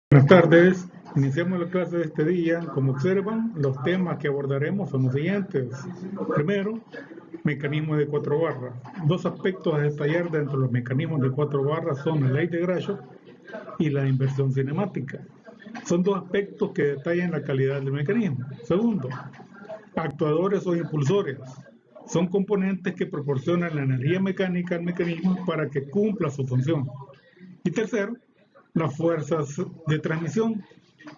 Buenas tardes, iniciamos la clase de este día. Como observan, los temas que abordaremos son los siguientes. Primero, mecanismo de 4 barras. Dos aspectos a detallar dentro de los mecanismos de 4 barras son la ley de Grashof y la inversión cinemática. Son dos aspectos que detallan la calidad del mecanismo. Segundo, actuadores o impulsores. Son componentes que proporcionan la energía mecánica al mecanismo para que cumpla su función. Y tercero, las fuerzas de transmisión.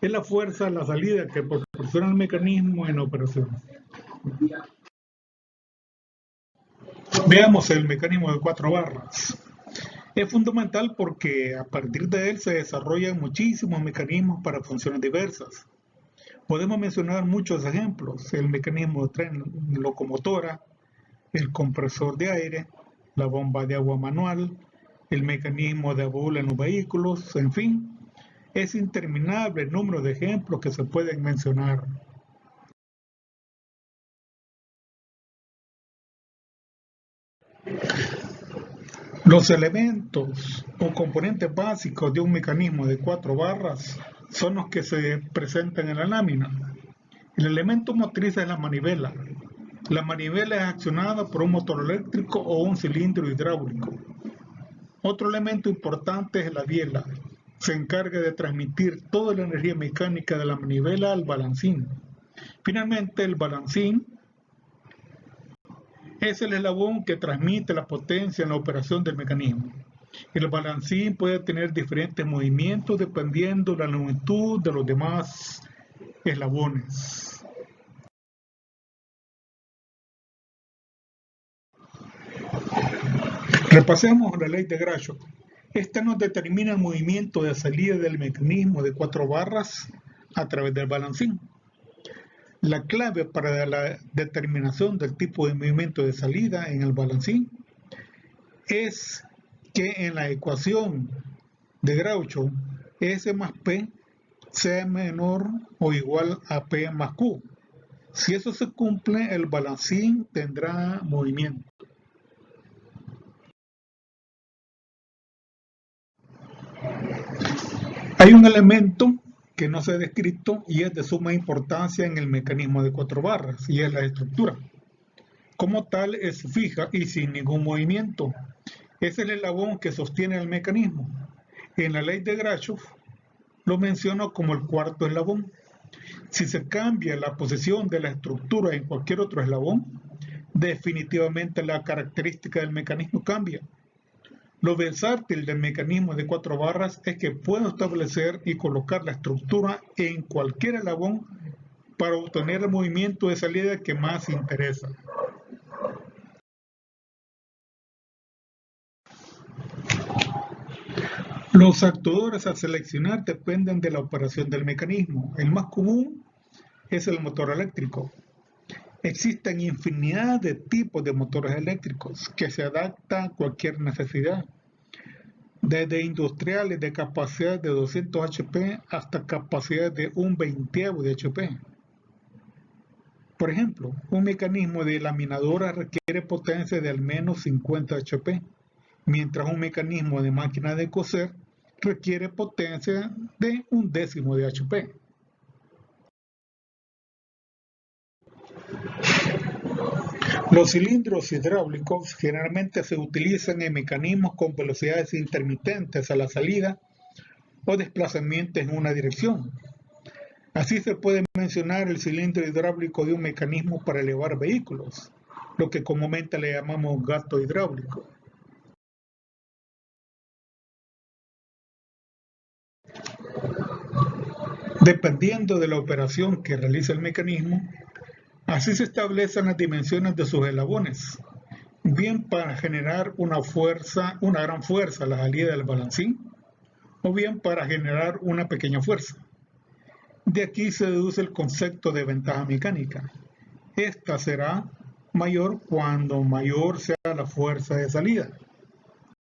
Es la fuerza a la salida que proporciona el mecanismo en operación. Veamos el mecanismo de 4 barras. Es fundamental porque a partir de él se desarrollan muchísimos mecanismos para funciones diversas. Podemos mencionar muchos ejemplos: el mecanismo de tren locomotora, el compresor de aire, la bomba de agua manual, el mecanismo de baúl en los vehículos, en fin. Es interminable el número de ejemplos que se pueden mencionar. Los elementos o componentes básicos de un mecanismo de 4 barras son los que se presentan en la lámina. El elemento motriz es la manivela. La manivela es accionada por un motor eléctrico o un cilindro hidráulico. Otro elemento importante es la biela. Se encarga de transmitir toda la energía mecánica de la manivela al balancín. Finalmente, el balancín es el eslabón que transmite la potencia en la operación del mecanismo. El balancín puede tener diferentes movimientos dependiendo de la longitud de los demás eslabones. Repasemos la ley de Grashof. Esta nos determina el movimiento de salida del mecanismo de 4 barras a través del balancín. La clave para la determinación del tipo de movimiento de salida en el balancín es que en la ecuación de Grashof S más P sea menor o igual a P más Q. Si eso se cumple, el balancín tendrá movimiento. Hay un elemento que no se ha descrito y es de suma importancia en el mecanismo de 4 barras, y es la estructura. Como tal, es fija y sin ningún movimiento. Es el eslabón que sostiene el mecanismo. En la ley de Grashof lo menciono como el cuarto eslabón. Si se cambia la posición de la estructura en cualquier otro eslabón, definitivamente la característica del mecanismo cambia. Lo versátil del mecanismo de 4 barras es que puedo establecer y colocar la estructura en cualquier eslabón para obtener el movimiento de salida que más interesa. Los actuadores a seleccionar dependen de la operación del mecanismo. El más común es el motor eléctrico. Existen infinidad de tipos de motores eléctricos que se adaptan a cualquier necesidad, desde industriales de capacidad de 200 HP hasta capacidad de 1/20 de HP. Por ejemplo, un mecanismo de laminadora requiere potencia de al menos 50 HP, mientras un mecanismo de máquina de coser requiere potencia de 1/10 de HP. Los cilindros hidráulicos generalmente se utilizan en mecanismos con velocidades intermitentes a la salida o desplazamiento en una dirección. Así se puede mencionar el cilindro hidráulico de un mecanismo para elevar vehículos, lo que comúnmente le llamamos gato hidráulico. Dependiendo de la operación que realiza el mecanismo, así se establecen las dimensiones de sus eslabones, bien para generar una gran fuerza a la salida del balancín, o bien para generar una pequeña fuerza. De aquí se deduce el concepto de ventaja mecánica. Esta será mayor cuando mayor sea la fuerza de salida.